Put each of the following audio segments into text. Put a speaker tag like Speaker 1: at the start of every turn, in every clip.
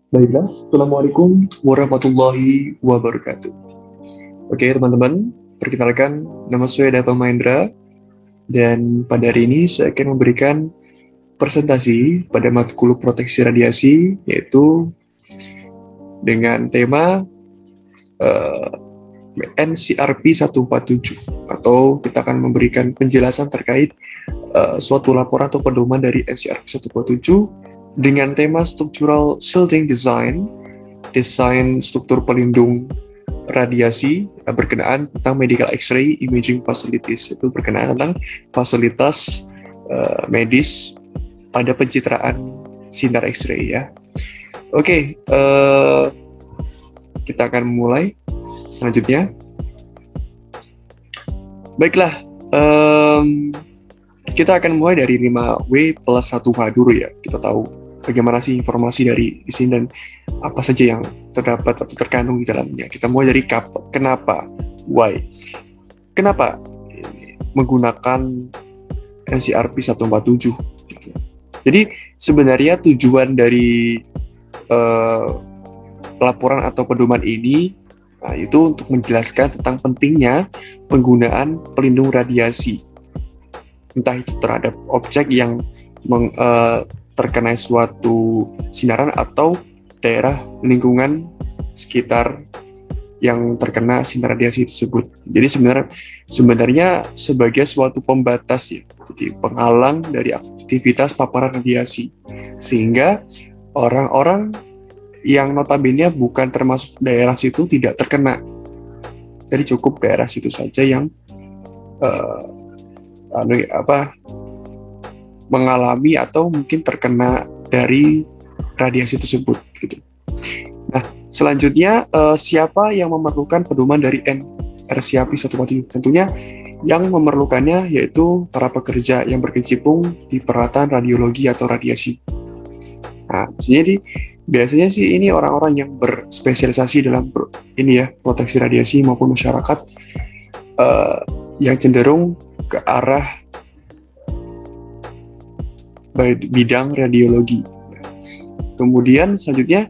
Speaker 1: Baiklah, Assalamualaikum warahmatullahi wabarakatuh. Oke teman-teman, perkenalkan nama saya Dava Mahendra dan pada hari ini saya akan memberikan presentasi pada matkul proteksi radiasi yaitu dengan tema eh, NCRP 147 atau kita akan memberikan penjelasan terkait suatu laporan atau pedoman dari NCRP 147 dengan tema Structural Shielding Design, desain struktur pelindung radiasi berkenaan tentang medical X-ray imaging facilities, itu berkenaan tentang fasilitas medis pada pencitraan sinar X-ray ya. Oke, kita akan mulai selanjutnya. Baiklah, kita akan mulai dari 5W plus 1H dulu ya. Kita tahu bagaimana sih informasi dari di sini dan apa saja yang terdapat atau terkandung di dalamnya. Kita mulai dari kenapa, why. Kenapa menggunakan NCRP 147 gitu. Jadi sebenarnya tujuan dari laporan atau pedoman ini itu untuk menjelaskan tentang pentingnya penggunaan pelindung radiasi, entah itu terhadap objek yang terkena suatu sinaran atau daerah lingkungan sekitar yang terkena sinar radiasi tersebut. Jadi sebenarnya sebagai suatu pembatas ya, jadi penghalang dari aktivitas paparan radiasi, sehingga orang-orang yang notabene bukan termasuk daerah situ tidak terkena. Jadi cukup daerah situ saja yang mengalami atau mungkin terkena dari radiasi tersebut gitu. Nah, selanjutnya siapa yang memerlukan pedoman dari NCRP 147? Tentunya yang memerlukannya yaitu para pekerja yang berkecimpung di peralatan radiologi atau radiasi. Nah, biasanya sih ini orang-orang yang berspesialisasi dalam ini ya, proteksi radiasi maupun masyarakat yang cenderung ke arah bidang radiologi. Kemudian selanjutnya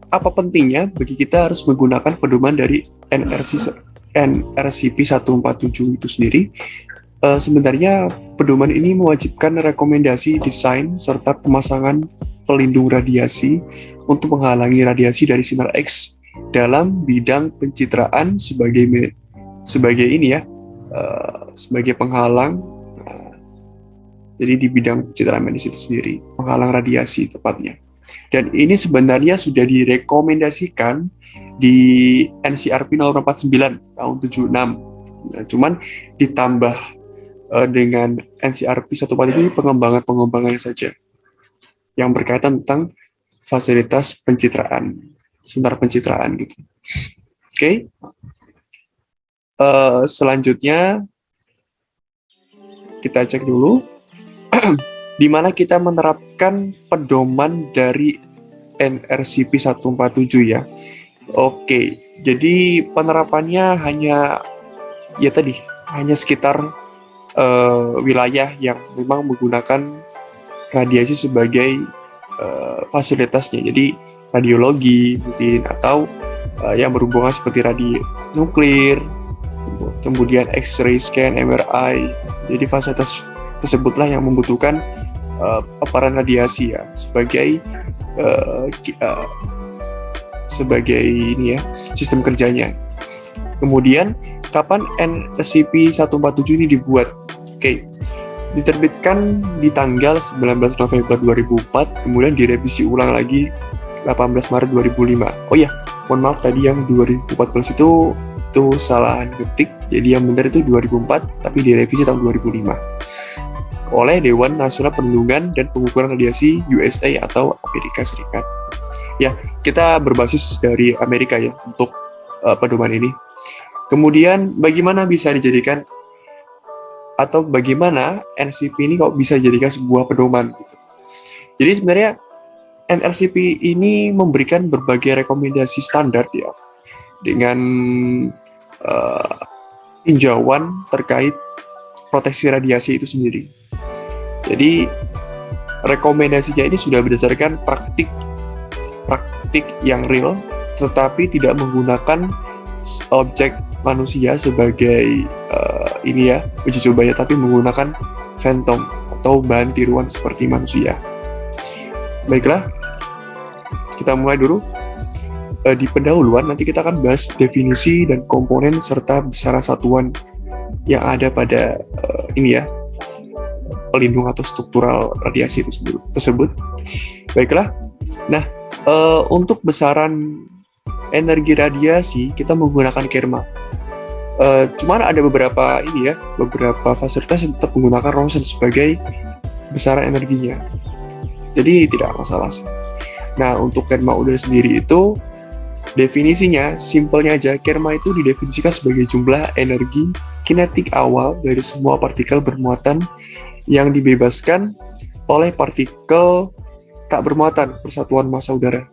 Speaker 1: apa pentingnya bagi kita harus menggunakan pedoman dari NRCP 147 itu sendiri? Sebenarnya pedoman ini mewajibkan rekomendasi desain serta pemasangan pelindung radiasi untuk menghalangi radiasi dari sinar X dalam bidang pencitraan sebagai ini ya, sebagai penghalang. Jadi di bidang pencitraan medis itu sendiri, penghalang radiasi tepatnya. Dan ini sebenarnya sudah direkomendasikan di NCRP 049 tahun 76. Nah, cuman ditambah dengan NCRP 147 ini pengembangannya saja yang berkaitan tentang fasilitas pencitraan, sinar pencitraan gitu. Oke. Selanjutnya kita cek dulu di mana kita menerapkan pedoman dari NRCP 147 ya. Oke, jadi penerapannya hanya sekitar wilayah yang memang menggunakan radiasi sebagai fasilitasnya. Jadi radiologi mungkin atau yang berhubungan seperti nuklir, kemudian X-ray scan, MRI. Jadi fasilitas tersebutlah yang membutuhkan paparan radiasi ya sebagai ini ya sistem kerjanya. Kemudian kapan NSCP 147 ini dibuat? Oke, diterbitkan di tanggal 19 November 2004, kemudian direvisi ulang lagi 18 Maret 2005. Oh ya, mohon maaf tadi yang 2014 itu salah ketik. Jadi yang benar itu 2004, tapi direvisi tahun 2005 oleh Dewan Nasional Perlindungan dan Pengukuran Radiasi USA atau Amerika Serikat. Ya, kita berbasis dari Amerika ya untuk pedoman ini. Kemudian bagaimana bisa dijadikan atau bagaimana NCP ini kok bisa dijadikan sebuah pedoman gitu. Jadi sebenarnya NRCP ini memberikan berbagai rekomendasi standar ya dengan tinjauan terkait proteksi radiasi itu sendiri. Jadi rekomendasinya ini sudah berdasarkan praktik yang real, tetapi tidak menggunakan objek manusia sebagai uji coba ya, tapi menggunakan phantom atau bahan tiruan seperti manusia. Baiklah, kita mulai dulu. Di pendahuluan nanti kita akan bahas definisi dan komponen serta besaran satuan yang ada pada pelindung atau struktural radiasi tersebut. Baiklah, nah untuk besaran energi radiasi kita menggunakan KERMA. Cuman ada beberapa fasilitas yang tetap menggunakan Roentgen sebagai besaran energinya. Jadi tidak masalah sih. Nah, untuk KERMA udah sendiri itu definisinya simpelnya aja, KERMA itu didefinisikan sebagai jumlah energi kinetik awal dari semua partikel bermuatan yang dibebaskan oleh partikel tak bermuatan persatuan massa udara.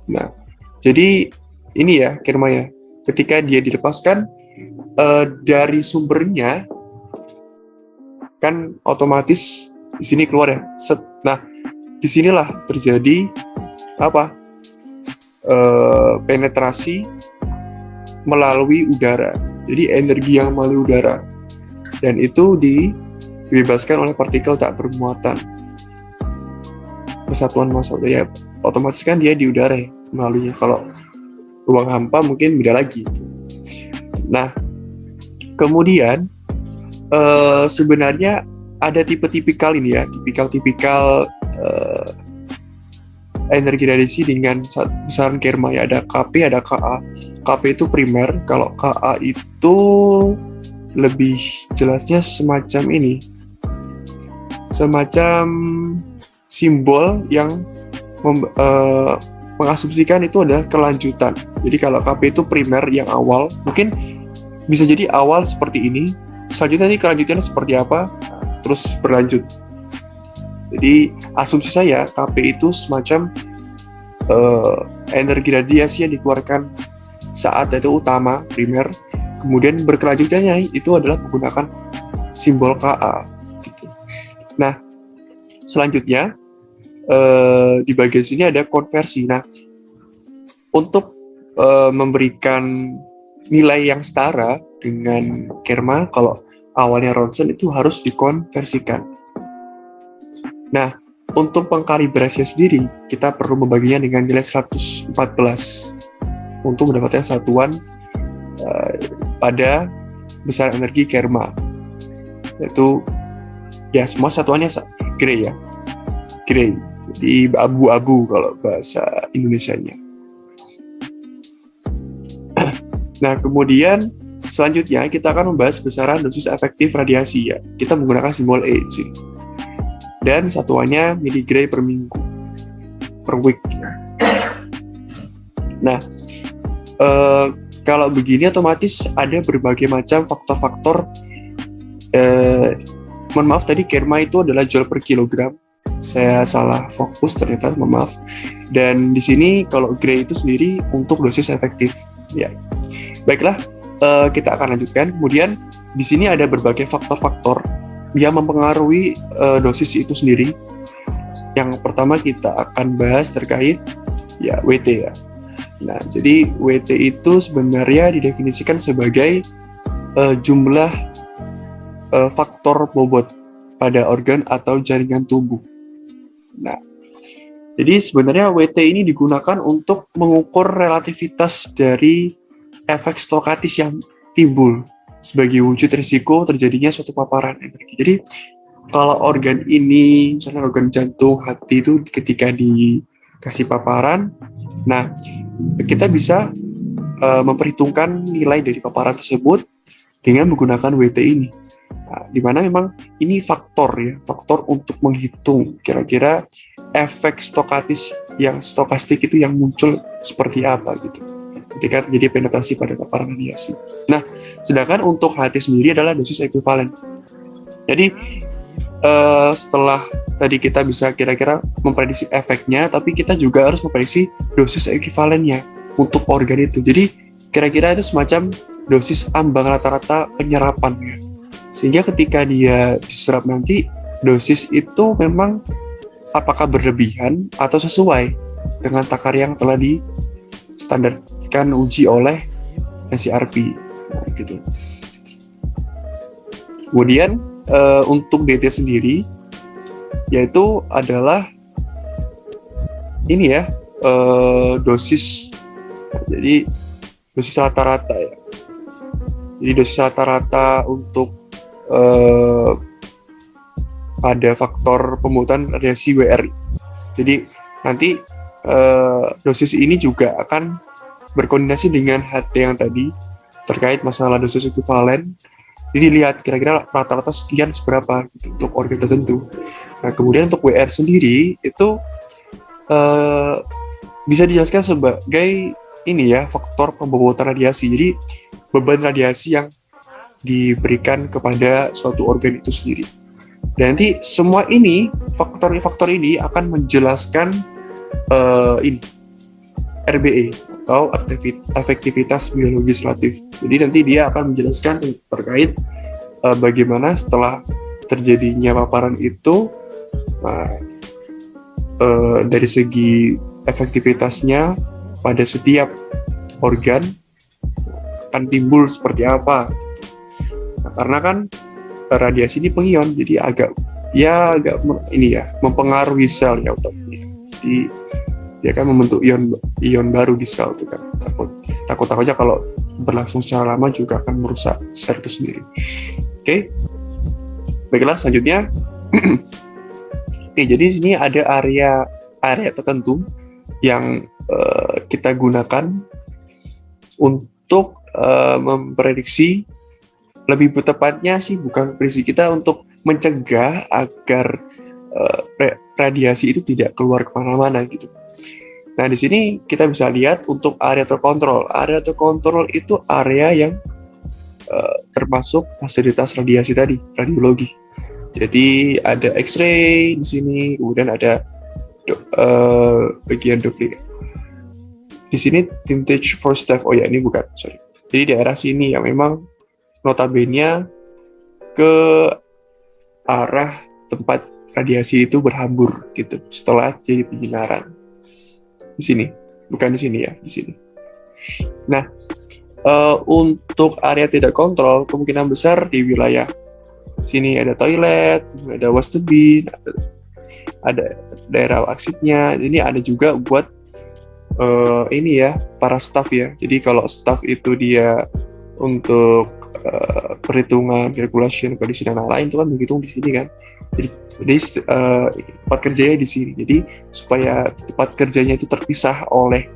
Speaker 1: Nah, jadi ini ya KERMA ya. Ketika dia dilepaskan dari sumbernya, kan otomatis di sini keluar ya. Nah, disinilah terjadi penetrasi melalui udara. Jadi energi yang melalui udara, dan itu dibebaskan oleh partikel tak bermuatan persatuan massa udara. Ya, otomatis kan dia di udara ya, melaluinya. Kalau ruang hampa mungkin beda lagi. Nah, kemudian sebenarnya ada tipikal ini ya, tipikal energi radiasi dengan besaran KERMA ya. Ada KP, ada KA. KP itu primer, kalau KA itu lebih jelasnya semacam ini, semacam simbol yang mengasumsikan itu adalah kelanjutan. Jadi kalau KP itu primer yang awal, mungkin bisa jadi awal seperti ini, selanjutnya ini kelanjutannya seperti apa, terus berlanjut. Jadi asumsi saya KP itu semacam energi radiasi yang dikeluarkan saat itu utama, primer, kemudian berkelanjutannya itu adalah menggunakan simbol KA gitu. Nah, selanjutnya di bagian sini ada konversi. Nah, untuk memberikan nilai yang setara dengan KERMA, kalau awalnya Roentgen itu harus dikonversikan. Nah, untuk pengkalibrasinya sendiri, kita perlu membaginya dengan nilai 114 untuk mendapatkan satuan pada besaran energi KERMA. Yaitu, ya semua satuannya Gray ya. Gray. Jadi abu-abu kalau bahasa Indonesianya. Nah, kemudian selanjutnya kita akan membahas besaran dosis efektif radiasi ya. Kita menggunakan simbol E di sini. Dan satuannya miligray per minggu, per week. Nah, kalau begini otomatis ada berbagai macam faktor-faktor. Mohon maaf, tadi KERMA itu adalah joule per kilogram. Saya salah fokus ternyata, mohon maaf. Dan di sini kalau Gray itu sendiri untuk dosis efektif. Ya, baiklah, kita akan lanjutkan. Kemudian di sini ada berbagai faktor-faktor yang mempengaruhi dosis itu sendiri. Yang pertama kita akan bahas terkait ya WT ya. Nah, jadi WT itu sebenarnya didefinisikan sebagai jumlah faktor bobot pada organ atau jaringan tubuh. Nah, jadi sebenarnya WT ini digunakan untuk mengukur relativitas dari efek stokatis yang timbul sebagai wujud risiko terjadinya suatu paparan energi. Jadi kalau organ ini, misalnya organ jantung, hati itu ketika dikasih paparan, nah kita bisa memperhitungkan nilai dari paparan tersebut dengan menggunakan WT ini. Nah, di mana memang ini faktor untuk menghitung kira-kira efek stokatis yang stokastik itu yang muncul seperti apa gitu ketika terjadi penetrasi pada paparan radiasi. Nah, sedangkan untuk HT sendiri adalah dosis ekuivalen. Jadi setelah tadi kita bisa kira-kira memprediksi efeknya, tapi kita juga harus memprediksi dosis ekuivalennya untuk organ itu. Jadi kira-kira itu semacam dosis ambang rata-rata penyerapannya. Sehingga ketika dia diserap nanti, dosis itu memang apakah berlebihan atau sesuai dengan takar yang telah distandarkan uji oleh NCRP. Nah, gitu. Kemudian untuk DT sendiri yaitu adalah ini ya, dosis. Jadi dosis rata-rata ya. Jadi dosis rata-rata untuk pada faktor pembuatan radiasi WRI. Jadi nanti dosis ini juga akan berkoordinasi dengan HT yang tadi terkait masalah dosis ekuivalen. Jadi lihat kira-kira rata-rata sekian seberapa gitu, untuk organ tertentu. Nah kemudian untuk WR sendiri itu bisa dijelaskan sebagai ini ya, faktor pembobot radiasi. Jadi beban radiasi yang diberikan kepada suatu organ itu sendiri. Dan nanti semua ini, faktor-faktor ini akan menjelaskan ini RBE atau efektivitas biologis relatif. Jadi nanti dia akan menjelaskan terkait bagaimana setelah terjadinya paparan itu dari segi efektivitasnya pada setiap organ akan timbul seperti apa. Nah, karena kan radiasi ini pengion, jadi agak mempengaruhi sel ya otaknya. Jadi dia kan membentuk ion baru di sel itu kan. Takut-takutnya kalau berlangsung secara lama juga akan merusak sel itu sendiri. Oke. Baiklah, selanjutnya. Oke, jadi di sini ada area tertentu yang kita gunakan untuk memprediksi, lebih tepatnya sih bukan prediksi, kita untuk mencegah agar radiasi itu tidak keluar kemana-mana gitu. Nah di sini kita bisa lihat untuk area terkontrol. Area terkontrol itu area yang termasuk fasilitas radiasi tadi, radiologi. Jadi ada X-ray di sini, kemudian ada bagian duplik. Di sini vintage for staff. Oh ya, ini bukan, sorry. Jadi daerah sini yang memang notabene ke arah tempat radiasi itu berhambur gitu setelah jadi penyinaran. Di sini, bukan di sini ya, di sini. Nah, untuk area tidak kontrol kemungkinan besar di wilayah sini ada toilet, ada waste bin, ada daerah aksipnya. Ini ada juga buat ini ya, para staff ya. Jadi kalau staff itu dia untuk perhitungan, calculation, pendisiplinan lain itu kan begitu di sini kan. Jadi tempat kerjanya di sini. Jadi supaya tempat kerjanya itu terpisah oleh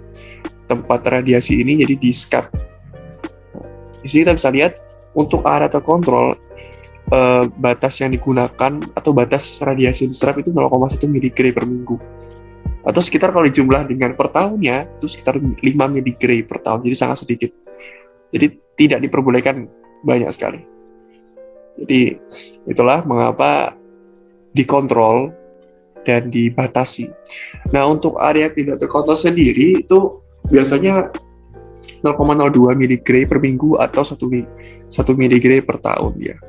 Speaker 1: tempat radiasi ini, jadi di-skat. Di sini kita bisa lihat untuk area terkontrol batas yang digunakan atau batas radiasi yang diserap itu 0,1 mg per minggu. Atau sekitar kalau dijumlah dengan per tahunnya itu sekitar 5 mg per tahun. Jadi sangat sedikit. Jadi tidak diperbolehkan banyak sekali. Jadi itulah mengapa dikontrol dan dibatasi. Nah, untuk area tidak terkontrol sendiri itu biasanya 0,02 mg per minggu atau 1 mg per tahun ya.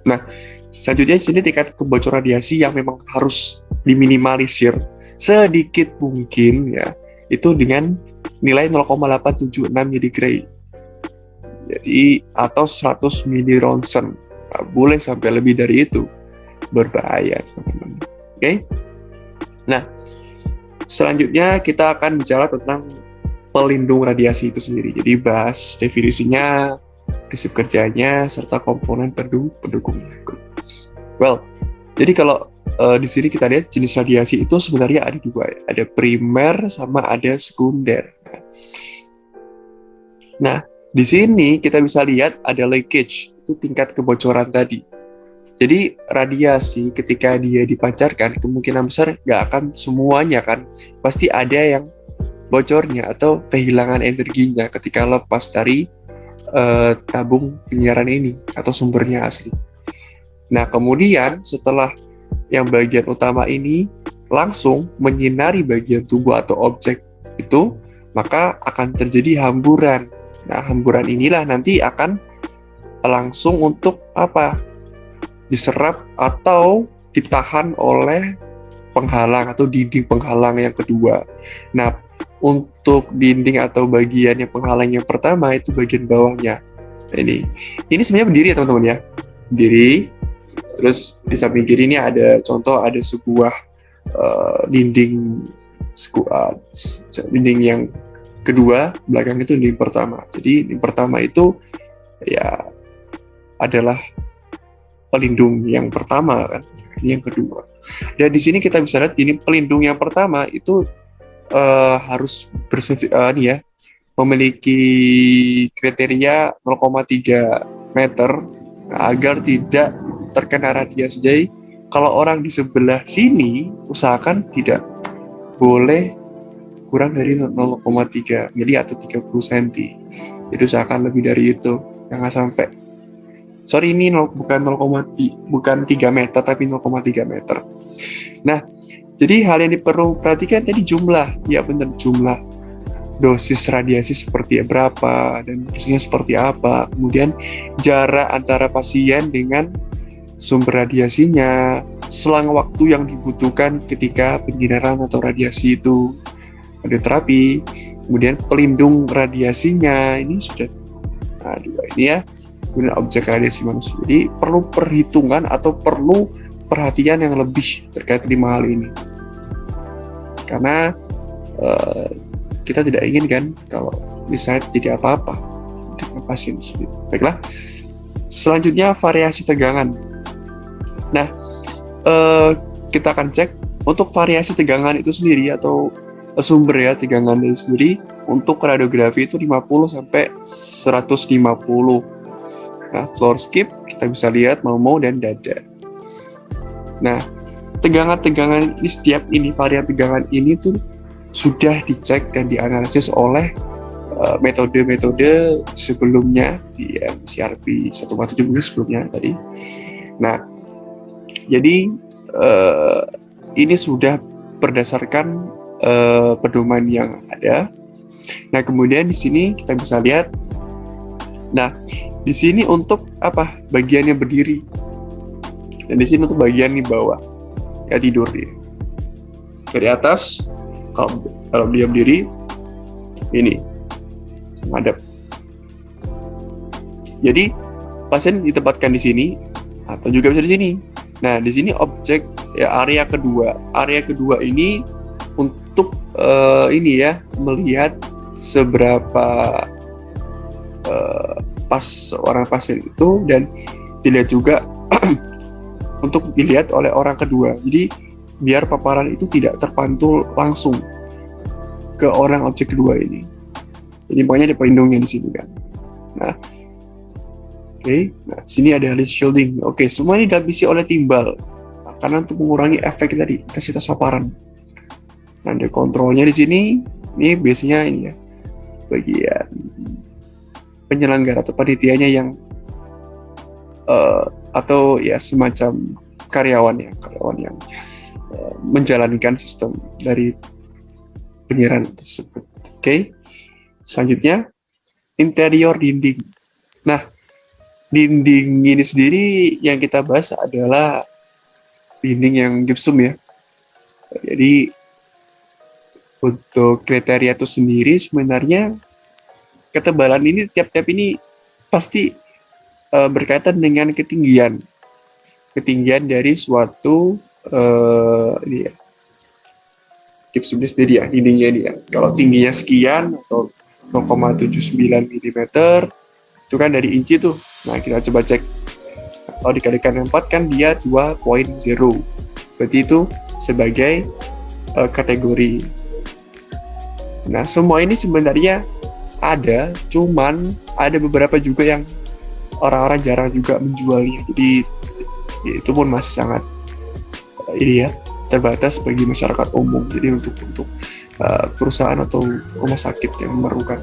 Speaker 1: Nah, selanjutnya di sini tingkat kebocoran radiasi yang memang harus diminimalisir sedikit mungkin ya, itu dengan nilai 0,876 mg. Jadi atau 100 milironsen. Nah, boleh sampai lebih dari itu. Berbahaya, teman-teman. Oke. Nah, selanjutnya kita akan bicara tentang pelindung radiasi itu sendiri. Jadi bahas definisinya, prinsip kerjanya, serta komponen pendukungnya. Well, jadi kalau di sini kita lihat jenis radiasi itu sebenarnya ada dua, ada primer sama ada sekunder. Nah, di sini kita bisa lihat ada leakage, itu tingkat kebocoran tadi. Jadi radiasi ketika dia dipancarkan kemungkinan besar nggak akan semuanya kan, pasti ada yang bocornya atau kehilangan energinya ketika lepas dari tabung penyiaran ini atau sumbernya asli. Nah kemudian setelah yang bagian utama ini langsung menyinari bagian tubuh atau objek itu, maka akan terjadi hamburan. Nah hamburan inilah nanti akan langsung untuk apa? Diserap atau ditahan oleh penghalang atau dinding penghalang yang kedua. Nah, untuk dinding atau bagian yang penghalang yang pertama itu bagian bawahnya. Nah, ini sebenarnya berdiri ya teman-teman ya, berdiri. Terus di samping kiri ini ada contoh, ada sebuah dinding dinding yang kedua, belakang itu dinding pertama. Jadi dinding pertama itu ya adalah pelindung yang pertama kan, ini yang kedua. Dan di sini kita bisa lihat ini pelindung yang pertama itu harus memiliki kriteria 0,3 meter agar tidak terkena radiasi. Jadi kalau orang di sebelah sini usahakan tidak boleh kurang dari 0,3 mili atau 30 cm. Jadi usahakan lebih dari itu, jangan sampai. Sorry, ini bukan 3 meter tapi 0,3 meter. Nah, jadi hal yang perlu perhatikan tadi jumlah, ya benar, jumlah dosis radiasi seperti berapa dan dosisnya seperti apa. Kemudian jarak antara pasien dengan sumber radiasinya, selang waktu yang dibutuhkan ketika penyinaran atau radiasi itu ada terapi, kemudian pelindung radiasinya ini sudah dua ini ya, kemudian objek radiasi manusia. Jadi perlu perhitungan atau perlu perhatian yang lebih terkait 5 hal ini, karena kita tidak ingin kan kalau misalnya jadi apa-apa dengan pasien tersebut. Baiklah, selanjutnya variasi tegangan. Nah, kita akan cek untuk variasi tegangan itu sendiri atau sumber ya tegangan itu sendiri. Untuk radiografi itu 50 sampai 150. Nah, floor skip kita bisa lihat mau dan dada. Nah, tegangan-tegangan ini, setiap ini varian tegangan ini tuh sudah dicek dan dianalisis oleh metode-metode sebelumnya di CRP 147 sebelumnya tadi. Nah, jadi ini sudah berdasarkan pedoman yang ada. Nah, kemudian di sini kita bisa lihat. Nah, di sini untuk apa? Bagiannya berdiri. Dan di sini untuk bagian di bawah, ya tidur dia. Dari atas, kalau dia berdiri, ini menghadap. Jadi pasien ditempatkan di sini atau juga bisa di sini. Nah, di sini objek ya area kedua. Area kedua ini untuk ini ya, melihat seberapa pas seorang pasien itu, dan dilihat juga untuk dilihat oleh orang kedua. Jadi biar paparan itu tidak terpantul langsung ke orang objek kedua ini. Jadi pokoknya ada pelindungnya di sini kan. Nah, nah sini ada list shielding. Semua ini dilapisi oleh timbal. Nah, karena untuk mengurangi efek tadi intensitas paparan. Nah, ada kontrolnya di sini. Ini biasanya ini ya, bagian penyelenggara atau panitianya yang atau ya semacam karyawan yang menjalankan sistem dari penyiaran tersebut. Selanjutnya interior dinding. Nah, dinding ini sendiri yang kita bahas adalah dinding yang gypsum ya. Jadi untuk kriteria itu sendiri sebenarnya ketebalan ini tiap-tiap ini pasti berkaitan dengan ketinggian dari suatu ini ya, gypsum sendiri ya, dindingnya ini ya. Kalau tingginya sekian atau 0,79 mm itu kan dari inci tuh. Nah, kita coba cek. Kalau dikalikan 4 kan dia 2,0. Berarti itu sebagai kategori. Nah, semua ini sebenarnya ada, cuman ada beberapa juga yang orang-orang jarang juga menjualnya. Jadi itu pun masih sangat ini ya, terbatas bagi masyarakat umum. Jadi untuk perusahaan atau rumah sakit yang memerlukan.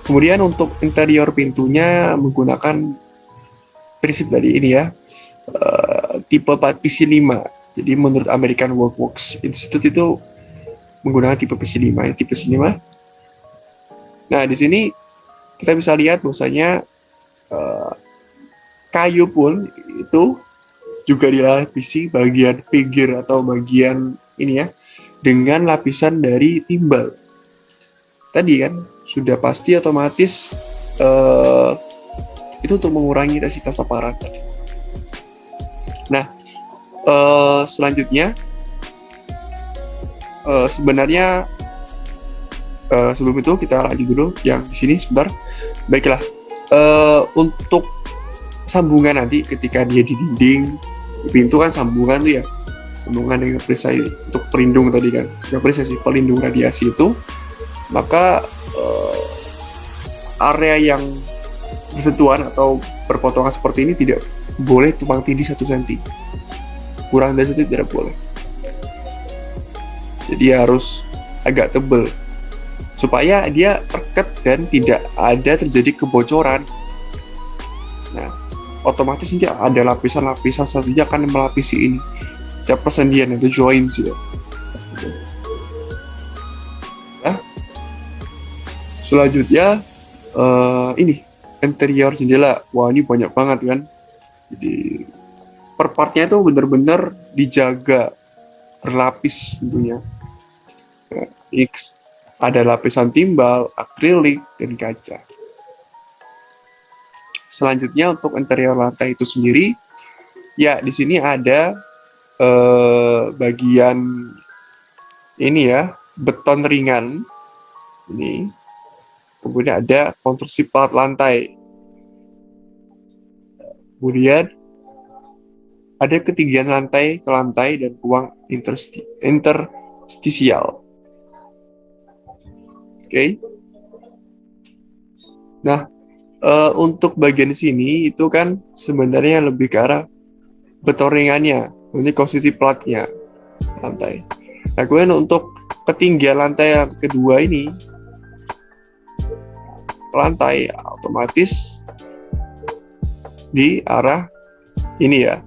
Speaker 1: Kemudian untuk interior pintunya menggunakan prinsip tadi ini ya, tipe PC5. Jadi menurut American Workworks Institute itu menggunakan tipe PC5. Tipe PC5. Nah, di sini kita bisa lihat bahwasanya kayu pun itu juga dilapisi bagian pinggir atau bagian ini ya dengan lapisan dari timbal. Tadi kan sudah pasti otomatis itu untuk mengurangi intensitas paparan. Nah, selanjutnya sebenarnya sebelum itu kita lanjut dulu yang di sini sebentar. Baiklah, untuk sambungan nanti ketika dia di dinding, di pintu kan sambungan tuh ya, sambungan dengan perisai untuk pelindung tadi kan, yang perisai pelindung radiasi itu, maka area yang bersentuhan atau berpotongan seperti ini tidak boleh tumpang tindih 1 cm, kurang dari 1 cm tidak boleh. Jadi harus agak tebal supaya dia terket dan tidak ada terjadi kebocoran. Nah, otomatis nanti ada lapisan-lapisan saja akan melapisi ini. Setiap persendian itu joints ya. Nah, selanjutnya ini interior jendela. Wah, ini banyak banget kan. Jadi per partnya itu benar-benar dijaga berlapis tentunya. Nah, ada lapisan timbal, akrilik, dan kaca. Selanjutnya untuk interior lantai itu sendiri, ya di sini ada bagian ini ya, beton ringan. Ini. Kemudian ada konstruksi plat lantai. Kemudian ada ketinggian lantai ke lantai dan ruang interstisial. Oke. Nah, untuk bagian sini itu kan sebenarnya lebih ke arah beton ringannya, ini konstruksi platnya lantai. Nah, kemudian untuk ketinggian lantai yang kedua ini, lantai otomatis di arah ini ya.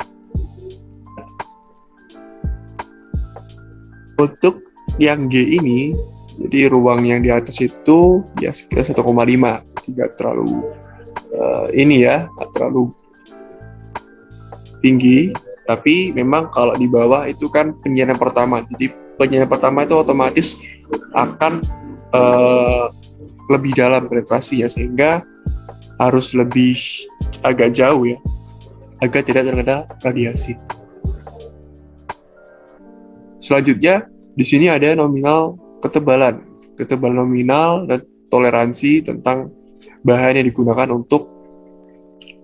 Speaker 1: Untuk yang G ini, jadi ruang yang di atas itu ya sekitar 1,5, tidak terlalu ini ya, tidak terlalu tinggi. Tapi memang kalau di bawah itu kan penyiaran pertama, jadi penyiaran pertama itu otomatis akan lebih dalam penetrasinya, sehingga harus lebih agak jauh ya, agar tidak terkena radiasi. Selanjutnya di sini ada nominal ketebalan nominal dan toleransi tentang bahan yang digunakan untuk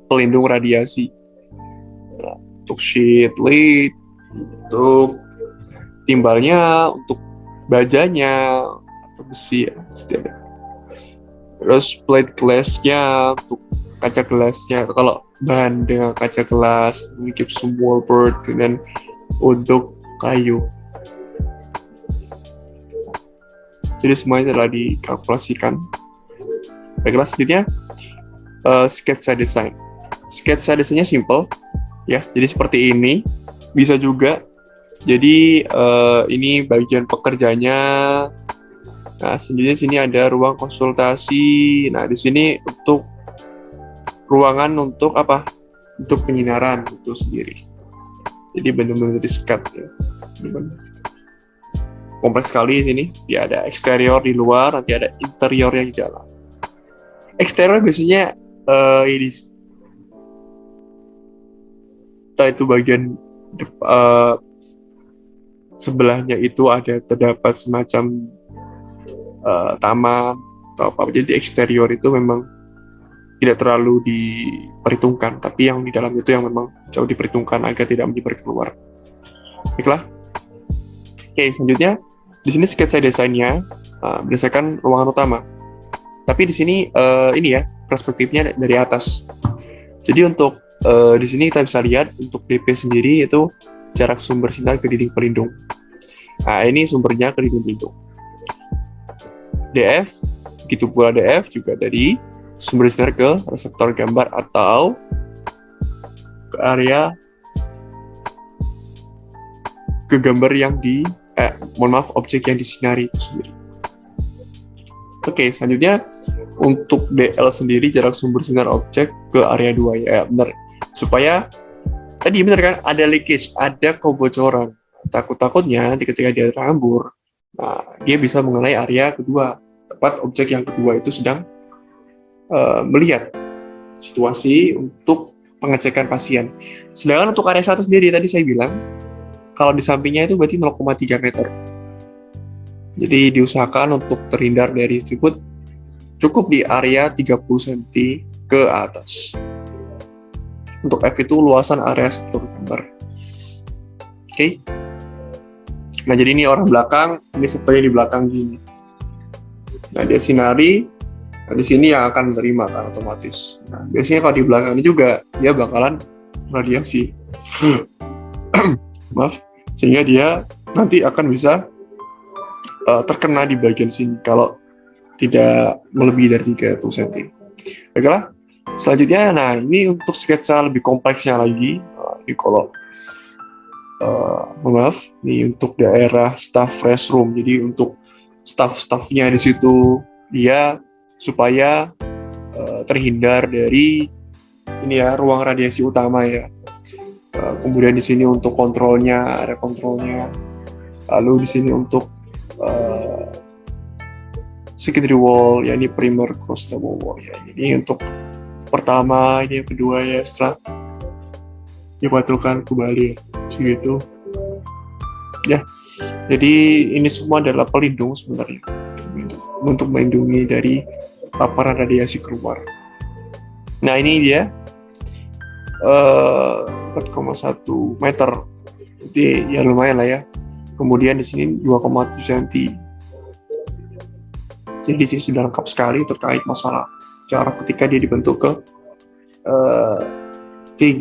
Speaker 1: pelindung radiasi. Nah, untuk sheet lead, untuk timbalnya, untuk bajanya, atau besi ya, pasti ada. Terus plate glass-nya, untuk kaca gelasnya, kalau bahan dengan kaca gelas, gypsum wallboard, dan untuk kayu. Jadi semuanya telah dikalkulasikan. Baiklah, selanjutnya sketsa desain. Sketsa desainnya simple, ya. Jadi seperti ini, bisa juga. Jadi ini bagian pekerjanya. Nah, selanjutnya sini ada ruang konsultasi. Nah, di sini untuk ruangan untuk apa? Untuk penyinaran itu sendiri. Jadi benar-benar di-sket ya. Benar-benar kompleks sekali di sini. Dia ada eksterior di luar, nanti ada interior yang di dalam. Eksterior biasanya ini entah itu bagian sebelahnya itu ada terdapat semacam taman atau apa. Jadi eksterior itu memang tidak terlalu diperhitungkan, tapi yang di dalam itu yang memang jauh diperhitungkan agar tidak menyebar keluar. Baiklah. Oke, selanjutnya di sini sketsa desainnya berdasarkan ruangan utama. Tapi di sini ini ya perspektifnya dari atas. Jadi untuk di sini kita bisa lihat untuk DP sendiri itu jarak sumber sinar ke dinding pelindung. Nah, ini sumbernya ke dinding pelindung. DF, begitu pula DF juga dari sumber sinar ke reseptor gambar atau ke area ke gambar yang objek yang disinari itu sendiri. Oke, selanjutnya untuk DL sendiri jarak sumber sinar objek ke area 2 ya, benar. Supaya tadi benar kan, ada leakage, ada kebocoran. Takut-takutnya ketika dia terhambur, nah, dia bisa mengenai area kedua, tepat objek yang kedua itu sedang melihat situasi untuk pengecekan pasien. Sedangkan untuk area 1 sendiri, tadi saya bilang, kalau di sampingnya itu berarti 0,3 meter. Jadi diusahakan untuk terhindar dari tersebut, cukup di area 30 cm ke atas. Untuk F itu luasan area struktur gambar. Oke. Nah, jadi ini orang belakang, ini seperti di belakang gini. Nah, dia sinari, nah di sini yang akan menerima kan otomatis. Nah, biasanya kalau di belakang ini juga dia bakalan radiasi. Maaf, sehingga dia nanti akan bisa terkena di bagian sini kalau tidak melebihi dari 30 cm. Baiklah, selanjutnya, nah ini untuk sketsa lebih kompleksnya lagi. Ini kalau maaf, ini untuk daerah staff restroom. Jadi untuk staff-staffnya di situ, dia supaya terhindar dari ini ya, ruang radiasi utama ya. Kemudian di sini untuk kontrolnya, ada kontrolnya. Lalu di sini untuk secondary wall, ya ini primer cross double wall ya. Ini untuk pertama, ini yang kedua ya, setelah dipatulkan kembali segitu. Ya, jadi ini semua adalah pelindung sebenarnya untuk melindungi dari paparan radiasi keluar. Nah, ini dia 4,1 meter. Jadi ya lumayan lah ya. Kemudian di sini 2,7 cm. Jadi di sini sudah lengkap sekali terkait masalah cara ketika dia dibentuk ke 2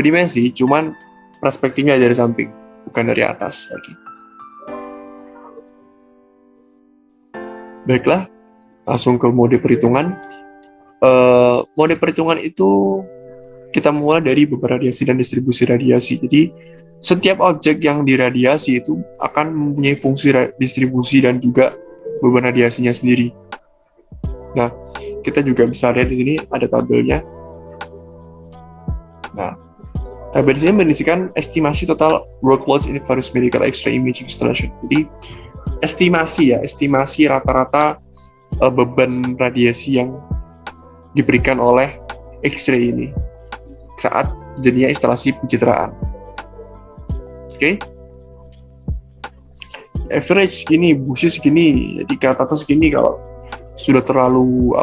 Speaker 1: dimensi, cuman perspektifnya dari samping, bukan dari atas lagi. Baiklah, langsung ke mode perhitungan. Mode perhitungan itu kita mulai dari beban radiasi dan distribusi radiasi. Jadi setiap objek yang diradiasi itu akan mempunyai fungsi distribusi dan juga beban radiasinya sendiri. Nah, kita juga bisa lihat di sini ada tabelnya. Nah, tabel ini berisikan estimasi total workloads in various medical X-ray imaging installation. Jadi estimasi rata-rata beban radiasi yang diberikan oleh X-ray ini saat jadinya instalasi pencitraan. Oke. Average segini, busi segini, jadi kata segini. Kalau sudah terlalu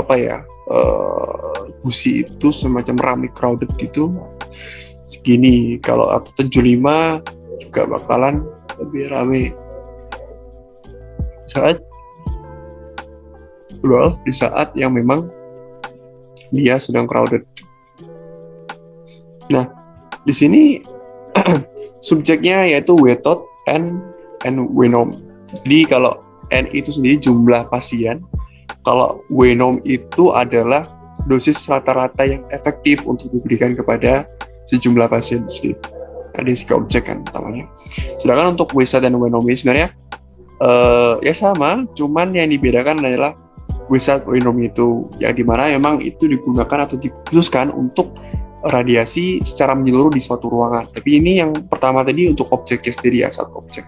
Speaker 1: busi itu semacam rame crowded gitu, segini. Kalau atau 75 juga bakalan lebih rame di saat yang memang dia sedang crowded. Nah, di sini subjeknya yaitu Wethought, N, Venom. Jadi kalau N itu sendiri jumlah pasien, kalau Venom itu adalah dosis rata-rata yang efektif untuk diberikan kepada sejumlah pasien sendiri. Ada tiga objek kan namanya. Sedangkan untuk Wesa dan Venom ini sebenarnya ya sama, cuman yang dibedakan adalah Wesa Venom itu yang dimana memang itu digunakan atau dikhususkan untuk radiasi secara menyeluruh di suatu ruangan. Tapi ini yang pertama tadi untuk objeknya sendiri ya, satu objek.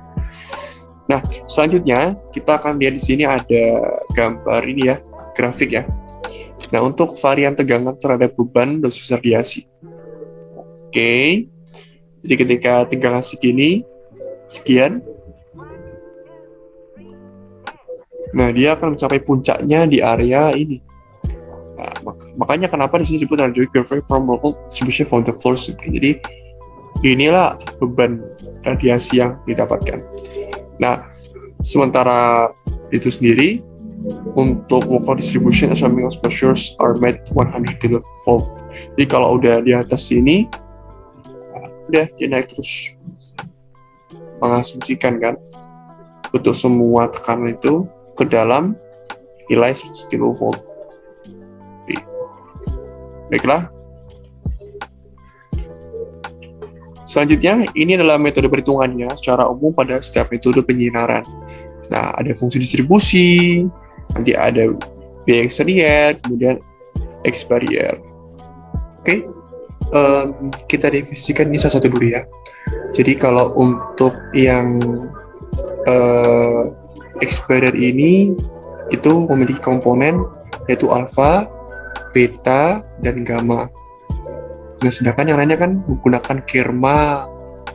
Speaker 1: Nah, selanjutnya kita akan lihat di sini ada gambar ini ya, grafik ya. Nah, untuk varian tegangan terhadap beban dosis radiasi. Oke. Jadi ketika tegangan segini, sekian. Nah, dia akan mencapai puncaknya di area ini. Nah, makanya kenapa di sini disebut radio curve from local distribution from the floor. Jadi inilah beban radiasi yang didapatkan. Nah, sementara itu sendiri untuk local distribution assuming exposures are met 100 kV. Jadi kalau udah di atas sini, udah dia naik terus. Mengasumsikan kan untuk semua tekanan itu ke dalam nilai 100 kV. Baiklah. Selanjutnya, ini adalah metode perhitungannya secara umum pada setiap metode penyinaran. Nah, ada fungsi distribusi, nanti ada B exterior, kemudian X barrier. Oke. kita definisikan ini satu dulu ya. Jadi kalau untuk yang X-barrier ini itu memiliki komponen yaitu alfa, beta, dan gamma. Nah, sedangkan yang lainnya kan menggunakan kerma,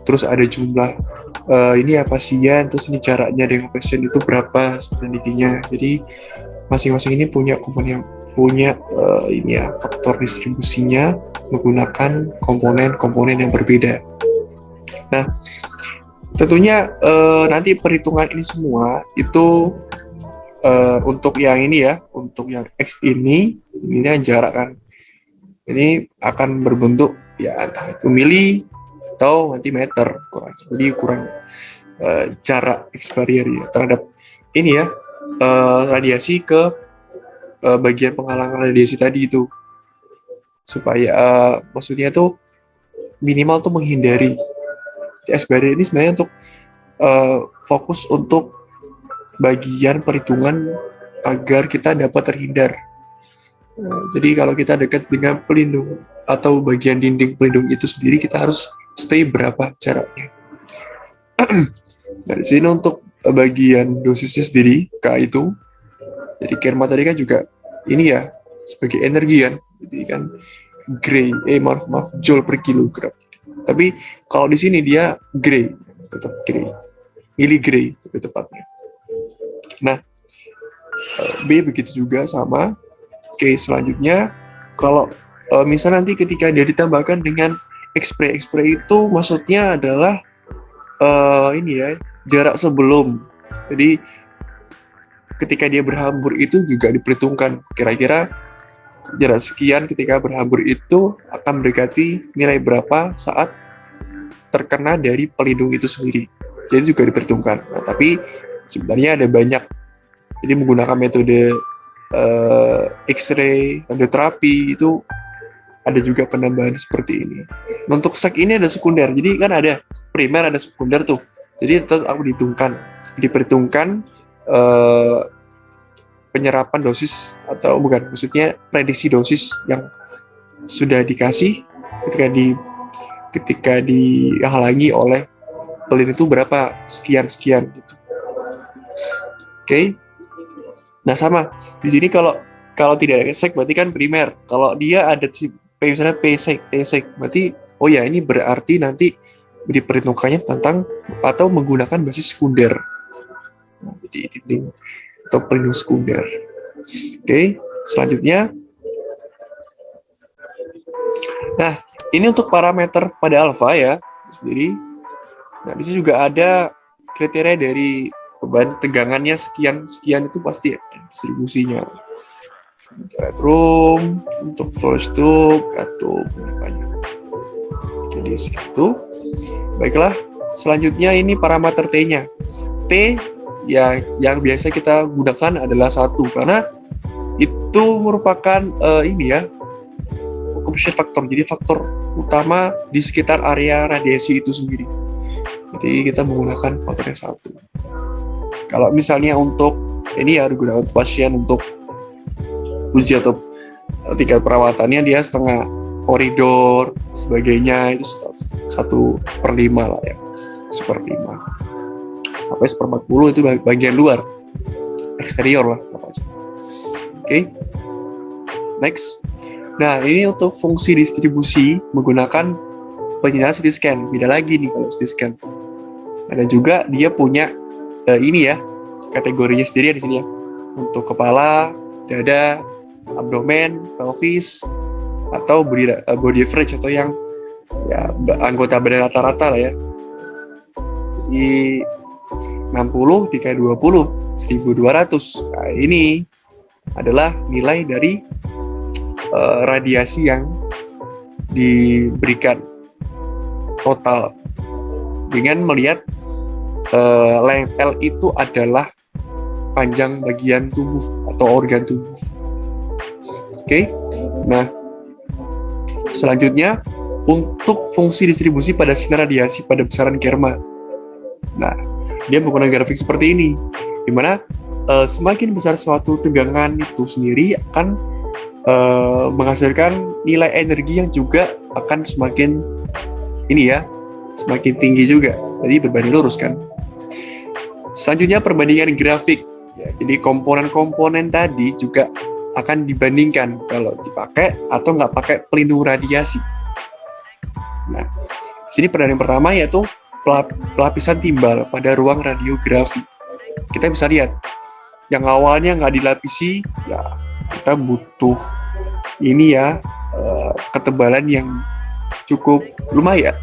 Speaker 1: terus ada jumlah ini ya pasien, terus ini jaraknya dengan pasien itu berapa sebenarnya. Jadi masing-masing ini punya komponen yang punya ini ya faktor distribusinya menggunakan komponen-komponen yang berbeda. Nah, tentunya nanti perhitungan ini semua itu untuk yang ini ya, untuk yang X ini yang jarak kan, ini akan berbentuk ya entah itu mili atau nanti meter, jadi ukuran jarak X barrier ya terhadap ini ya radiasi ke bagian penghalangan radiasi tadi itu, supaya maksudnya tuh minimal tuh menghindari. X barrier ini sebenarnya untuk fokus untuk bagian perhitungan agar kita dapat terhindar. Jadi kalau kita dekat dengan pelindung atau bagian dinding pelindung itu sendiri, kita harus stay berapa jaraknya. Dari sini untuk bagian dosisnya sendiri, K itu, jadi kerma tadi kan juga ini ya sebagai energi kan, jadi kan gray, maaf joule per kilogram. Tapi kalau di sini dia gray, tetap gray, miligray lebih tepatnya. Nah, B begitu juga sama. Oke, selanjutnya kalau misalnya nanti ketika dia ditambahkan dengan X-ray itu maksudnya adalah ini ya jarak sebelum. Jadi ketika dia berhambur itu juga diperhitungkan kira-kira jarak sekian ketika berhambur itu akan mendekati nilai berapa saat terkena dari pelindung itu sendiri. Jadi juga diperhitungkan. Nah, tapi sebenarnya ada banyak. Jadi menggunakan metode X-ray, radioterapi itu ada juga penambahan seperti ini. Untuk sek ini ada sekunder. Jadi kan ada primer, ada sekunder tuh. Jadi tetap aku diperhitungkan penyerapan dosis atau bukan, maksudnya prediksi dosis yang sudah dikasih ketika dihalangi oleh pelindung itu berapa sekian gitu. Oke. Nah sama di sini kalau tidak ada sek berarti kan primer. Kalau dia ada misalnya P-sek, T-sek, berarti oh ya ini berarti nanti diperhitungkannya tentang atau menggunakan basis sekunder. Nah, jadi dinding atau pelindung sekunder. Oke, selanjutnya. Nah, ini untuk parameter pada alfa ya sendiri. Nah, di sini juga ada kriteria dari beban tegangannya sekian itu pasti ada distribusinya. Room untuk force tube atau apa. Jadi segitu. Baiklah, selanjutnya ini parameter T-nya. T ya yang biasa kita gunakan adalah 1 karena itu merupakan ini ya occupancy factor, jadi faktor utama di sekitar area radiasi itu sendiri. Jadi kita menggunakan faktornya 1. Kalau misalnya untuk ini ya digunakan untuk pasien untuk uji atau tingkat perawatannya dia setengah koridor sebagainya itu 1/5 lah ya, 1/5 sampai 1/40 itu bagian luar eksterior lah. Oke. Next. Nah ini untuk fungsi distribusi menggunakan penyindaran CT scan. Beda lagi nih kalau CT scan. Ada juga dia punya ini ya kategorinya sendiri di sini ya, untuk kepala, dada, abdomen, pelvis, atau body average atau yang ya anggota badan rata-rata lah ya. Jadi 60 dikali 20 1200. Nah, ini adalah nilai dari radiasi yang diberikan total dengan melihat length L itu adalah panjang bagian tubuh atau organ tubuh. Oke. Nah, selanjutnya untuk fungsi distribusi pada sinar radiasi pada besaran kerma. Nah, dia menggunakan grafik seperti ini, di mana semakin besar suatu tegangan itu sendiri akan menghasilkan nilai energi yang juga akan semakin semakin tinggi juga. Jadi berbanding lurus kan. Selanjutnya perbandingan grafik. Ya, jadi komponen-komponen tadi juga akan dibandingkan kalau dipakai atau nggak pakai pelindung radiasi. Nah, sini perbandingan pertama yaitu pelapisan timbal pada ruang radiografi. Kita bisa lihat, yang awalnya nggak dilapisi, ya kita butuh ketebalan yang cukup lumayan.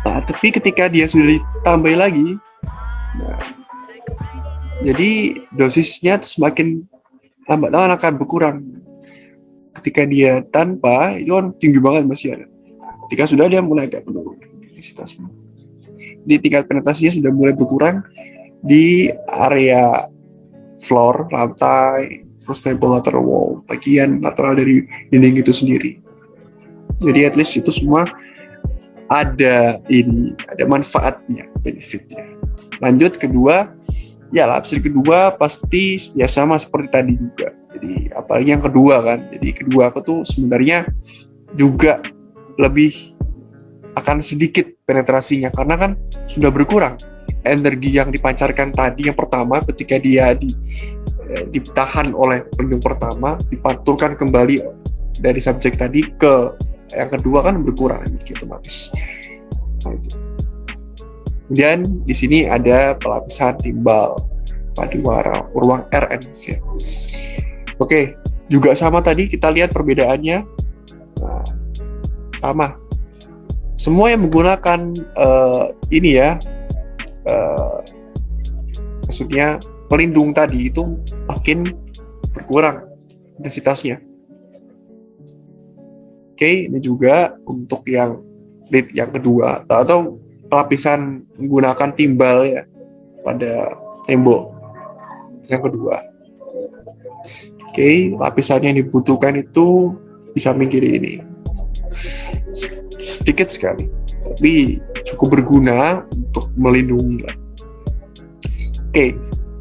Speaker 1: Nah, tapi ketika dia sudah ditambah lagi, jadi dosisnya semakin lambat-lambat akan berkurang. Ketika dia tanpa, itu kan tinggi banget masih ada. Ketika sudah dia mulai agak menurun intensitasnya. Di tingkat penetrasinya sudah mulai berkurang di area floor, lantai, terus table lateral wall, bagian lateral dari dinding itu sendiri. Jadi at least itu semua ada manfaatnya, benefitnya. Lanjut kedua, ya lapisan kedua pasti ya sama seperti tadi juga. Jadi apalagi yang kedua kan. Jadi kedua aku tuh sebenarnya juga lebih akan sedikit penetrasinya karena kan sudah berkurang energi yang dipancarkan tadi yang pertama ketika dia ditahan oleh pelindung pertama, dipantulkan kembali dari subjek tadi ke yang kedua kan berkurang gitu otomatis. Nah, itu. Kemudian di sini ada pelapisan timbal pada ruang RNV. Oke, juga sama tadi kita lihat perbedaannya. Nah, sama. Semua yang menggunakan maksudnya pelindung tadi itu makin berkurang intensitasnya. Oke, ini juga untuk yang kedua atau pelapisan menggunakan timbal ya pada tembok yang kedua. Oke, lapisan yang dibutuhkan itu di samping kiri ini sedikit sekali, tapi cukup berguna untuk melindungi. Oke,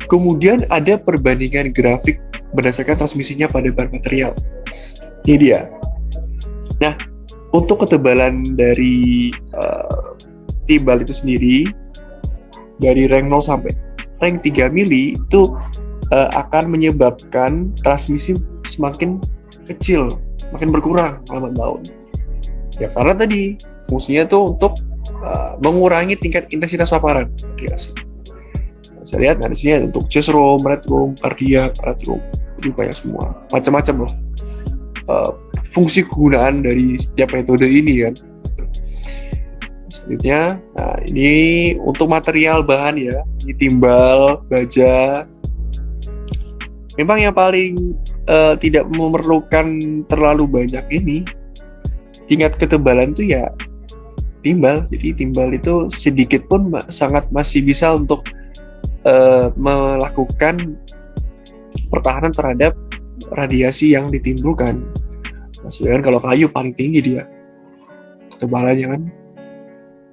Speaker 1: kemudian ada perbandingan grafik berdasarkan transmisinya pada bahan material. Ini dia. Nah, untuk ketebalan dari timbal itu sendiri dari rank 0 sampai rank 3 mili itu akan menyebabkan transmisi semakin kecil, makin berkurang lambat laun. Ya karena tadi fungsinya tuh untuk mengurangi tingkat intensitas paparan radiasi. Saya lihat di sini untuk chest room, red room, cardiac, red room, itu banyak semua, macam-macam loh. Fungsi kegunaan dari setiap metode ini kan. Selanjutnya, nah ini untuk material bahan ya, ini timbal, baja. Memang yang paling tidak memerlukan terlalu banyak ini tingkat ketebalan tuh ya timbal. Jadi timbal itu sedikit pun sangat masih bisa untuk melakukan pertahanan terhadap radiasi yang ditimbulkan. Sedangkan kalau kayu paling tinggi dia ketebalannya kan.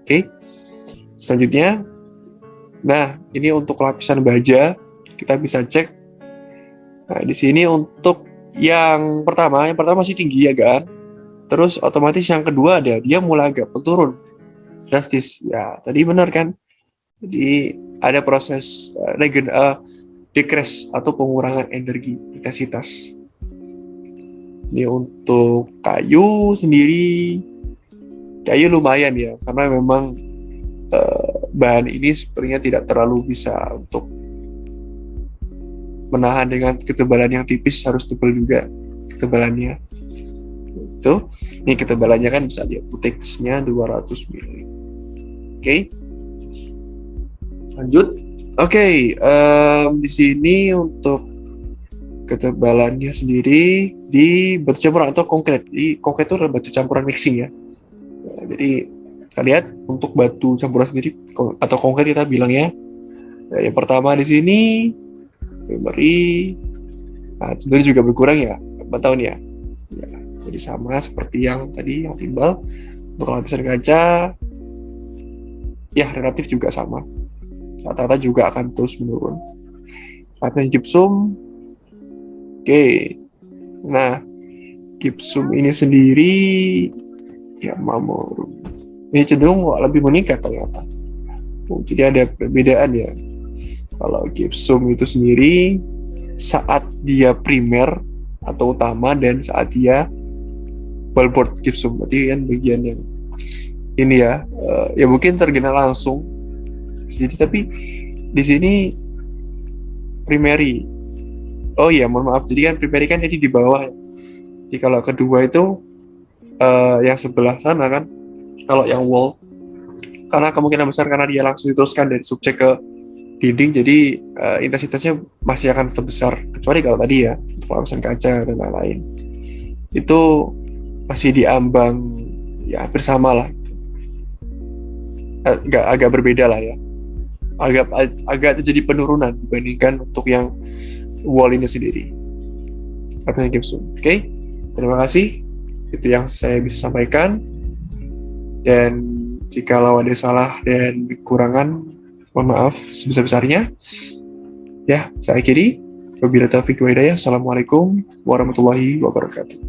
Speaker 1: Oke. Selanjutnya, nah ini untuk lapisan baja kita bisa cek. Nah di sini untuk yang pertama masih tinggi ya kan. Terus otomatis yang kedua dia mulai agak turun drastis. Ya tadi benar kan. Jadi ada proses decrease atau pengurangan energi intensitas. Ini untuk kayu sendiri, kayu lumayan ya, karena memang bahan ini sepertinya tidak terlalu bisa untuk menahan dengan ketebalan yang tipis, harus tebal juga ketebalannya. Itu, ini ketebalannya kan bisa lihat puteksnya 200 ml. Oke. Lanjut. Oke, di sini untuk ketebalannya sendiri di batu campuran atau konkret. Jadi konkret itu adalah batu campuran mixing ya. Nah, jadi kita lihat untuk batu campuran sendiri atau konkret kita bilang ya. Nah, yang pertama di sini memory. Nah, tentunya juga berkurang ya, 4 tahun ya. Ya. Jadi sama seperti yang tadi yang timbal. Untuk lapisan kaca ya relatif juga sama. Rata-rata juga akan terus menurun. Lapisan gypsum, oke. Nah, gypsum ini sendiri ya Mamoru ini cenderung lebih meningkat ternyata. Jadi ada perbedaan ya. Kalau gypsum itu sendiri saat dia primer atau utama dan saat dia wallboard gypsum, berarti kan bagian yang ini ya, ya mungkin terkena langsung. Jadi tapi di sini primary. Oh iya, mohon maaf. Jadi kan primary kan jadi di bawah. Jadi kalau kedua itu yang sebelah sana kan, kalau yang wall, karena kemungkinan besar karena dia langsung diteruskan dari subjek ke dinding, jadi intensitasnya masih akan tetap besar. Kecuali kalau tadi ya, untuk lapisan kaca dan lain-lain. Itu masih diambang, ya hampir sama lah. Agak berbeda lah ya. Agak terjadi penurunan dibandingkan untuk yang wall ini sendiri. Artinya gypsum. Oke, terima kasih. Itu yang saya bisa sampaikan. Dan jika ada salah dan kekurangan, mohon maaf sebesar-besarnya. Ya, saya akhiri. Wabillahi taufiq wal hidayah. Assalamualaikum warahmatullahi wabarakatuh.